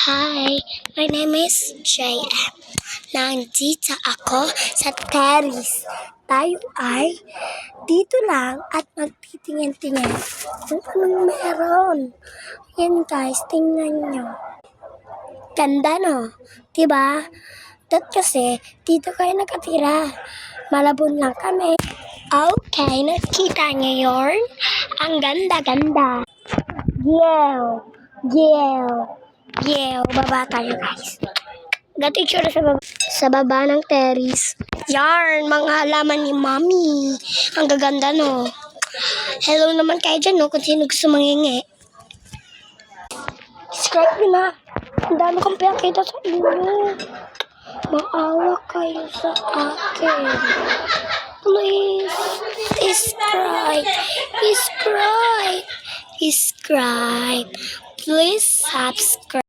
Hi, my name is JM. Nandito ako sa terrace. Tayo ay dito lang at magtitingin-tingin kung anong meron. Yan guys, tingnan nyo. Ganda no? Diba? Kasi dito kayo nakatira. Malabon lang kami. Okay, nakita nyo yun? Ang ganda-ganda. Baba tayo guys. Gato itsura sa baba ng terrace. Yarn, mga halaman ni Mommy. Ang gaganda no. Hello naman kayo dyan no, kung sino gusto mangingi. Subscribe nyo na. Ang dami kong pinakita sa inyo. Maawa kayo sa akin. Please, subscribe. Please subscribe.